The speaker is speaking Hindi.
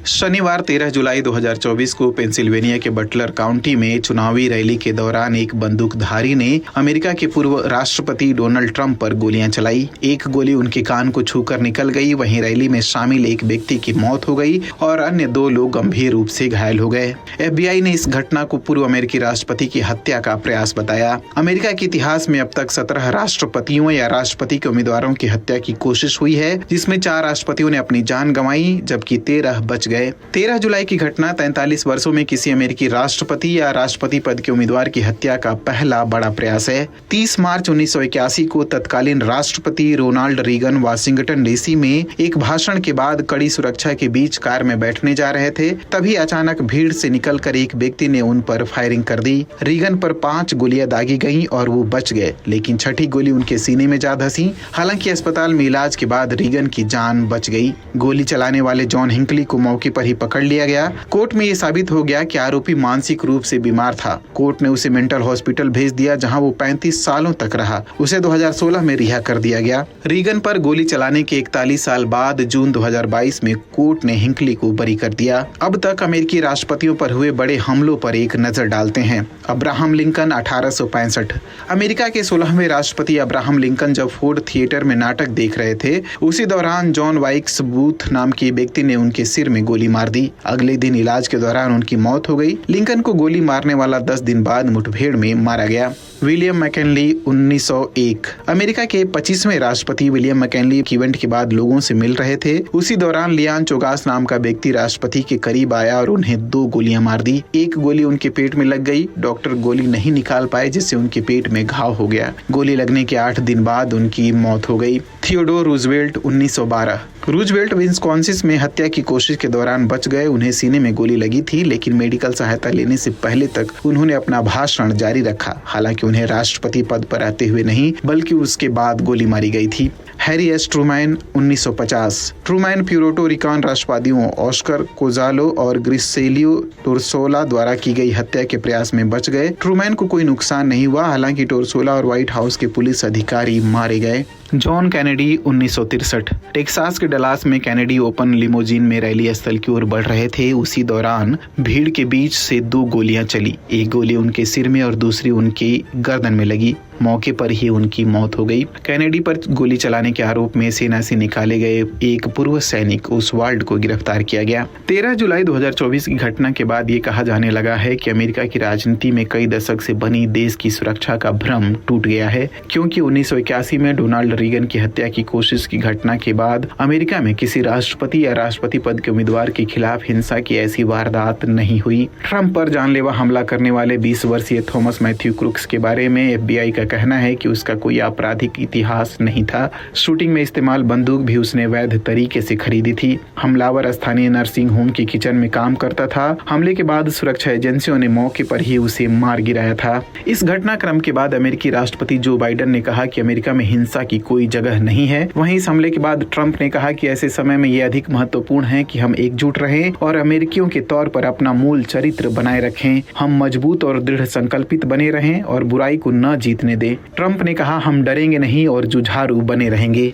शनिवार 13 जुलाई 2024 को पेंसिल्वेनिया के बटलर काउंटी में चुनावी रैली के दौरान एक बंदूकधारी ने अमेरिका के पूर्व राष्ट्रपति डोनाल्ड ट्रंप पर गोलियां चलाई। एक गोली उनके कान को छूकर निकल गई। वहीं रैली में शामिल एक व्यक्ति की मौत हो गई और अन्य 2 लोग गंभीर रूप से घायल हो गए। FBI ने इस घटना को पूर्व अमेरिकी राष्ट्रपति की हत्या का प्रयास बताया। अमेरिका के इतिहास में अब तक 17 राष्ट्रपतियों या राष्ट्रपति के उम्मीदवारों की हत्या की कोशिश हुई है, जिसमें 4 राष्ट्रपतियों ने अपनी जान गंवाई जबकि 13 बच गए। 13 जुलाई की घटना 43 वर्षों में किसी अमेरिकी राष्ट्रपति या राष्ट्रपति पद के उम्मीदवार की हत्या का पहला बड़ा प्रयास है। 30 मार्च 1981 को तत्कालीन राष्ट्रपति रोनाल्ड रीगन वाशिंगटन डीसी में एक भाषण के बाद कड़ी सुरक्षा के बीच कार में बैठने जा रहे थे। तभी अचानक भीड़ से निकलकर एक व्यक्ति ने उन पर फायरिंग कर दी। रीगन पर 5 गोलियां दागी गईं और वो बच गए, लेकिन छठी गोली उनके सीने में जा धंसी। हालांकि अस्पताल में इलाज के बाद रीगन की जान बच गई। गोली चलाने वाले जॉन हिंकली को मौके पर ही पकड़ लिया गया। कोर्ट में ये साबित हो गया कि आरोपी मानसिक रूप से बीमार था। कोर्ट ने उसे मेंटल हॉस्पिटल भेज दिया, जहां वो 35 सालों तक रहा। उसे 2016 में रिहा कर दिया गया। रीगन पर गोली चलाने के 41 साल बाद जून 2022 में कोर्ट ने हिंकली को बरी कर दिया। अब तक अमेरिकी राष्ट्रपतियों पर हुए बड़े हमलों पर एक नजर डालते हैं। Abraham Lincoln 1865। अमेरिका के 16वें राष्ट्रपति अब्राहम लिंकन जब फोर्ड थिएटर में नाटक देख रहे थे, उसी दौरान जॉन वाइक्स बूथ नाम के व्यक्ति ने उनके सिर में गोली मार दी। अगले दिन इलाज के दौरान उनकी मौत हो गई। लिंकन को गोली मारने वाला 10 दिन बाद मुठभेड़ में मारा गया। William McKinley 1901। अमेरिका के 25वें राष्ट्रपति विलियम मैकिनली एक इवेंट के बाद लोगों से मिल रहे थे। उसी दौरान लियान चोगास नाम का व्यक्ति राष्ट्रपति के करीब आया और उन्हें 2 गोलियां मार दी। एक गोली उनके पेट में लग गई। डॉक्टर गोली नहीं निकाल पाए, जिससे उनके पेट में घाव हो गया। गोली लगने के 8 दिन बाद उनकी मौत हो गई। Theodore Roosevelt 1912। रूजवेल्ट विस्कॉन्सिन में हत्या की कोशिश के दौरान बच गए। उन्हें सीने में गोली लगी थी, लेकिन मेडिकल सहायता लेने से पहले तक उन्होंने अपना भाषण जारी रखा। हालांकि उन्हें राष्ट्रपति पद पर आते हुए नहीं, बल्कि उसके बाद गोली मारी गई थी। Harry S Truman 1950। Truman Puerto Rican राष्ट्रवादियों ऑस्कर कोजालो और ग्रिसेलियो टोरसोला द्वारा की गई हत्या के प्रयास में बच गए। ट्रूमैन को कोई नुकसान नहीं हुआ। हालांकि टोरसोला और व्हाइट हाउस के पुलिस अधिकारी मारे गए। John Kennedy 1963। टेक्सास के डलास में कैनेडी ओपन लिमोजिन में रैली स्थल की ओर बढ़ रहे थे। उसी दौरान भीड़ के बीच से 2 गोलियां चली। एक गोली उनके सिर में और दूसरी उनकी गर्दन में लगी। मौके पर ही उनकी मौत हो गई। कैनेडी पर गोली चलाने के आरोप में सेना से निकाले गए एक पूर्व सैनिक ओसवाल्ड को गिरफ्तार किया गया। 13 जुलाई 2024 की घटना के बाद ये कहा जाने लगा है कि अमेरिका की राजनीति में कई दशक से बनी देश की सुरक्षा का भ्रम टूट गया है, क्योंकि 1981 में डोनाल्ड रीगन की हत्या की कोशिश की घटना के बाद अमेरिका में किसी राष्ट्रपति या राष्ट्रपति पद के उम्मीदवार के खिलाफ हिंसा की ऐसी वारदात नहीं हुई। ट्रंप पर जानलेवा हमला करने वाले 20 वर्षीय थॉमस मैथ्यू क्रुक्स के बारे में FBI का कहना है कि उसका कोई आपराधिक इतिहास नहीं था। शूटिंग में इस्तेमाल बंदूक भी उसने वैध तरीके से खरीदी थी। हमलावर स्थानीय नर्सिंग होम के किचन में काम करता था। हमले के बाद सुरक्षा एजेंसियों ने मौके पर ही उसे मार गिराया था। इस घटनाक्रम के बाद अमेरिकी राष्ट्रपति जो बाइडेन ने कहा कि अमेरिका में हिंसा की कोई जगह नहीं है। वहीं इस हमले के बाद ट्रंप ने कहा कि ऐसे समय में ये अधिक महत्वपूर्ण है कि हम एकजुट रहें और अमेरिकियों के तौर पर अपना मूल चरित्र बनाए रखें। हम मजबूत और दृढ़ संकल्पित बने रहें और बुराई को न जीतने दें। ट्रंप ने कहा, हम डरेंगे नहीं और जुझारू बने रहेंगे।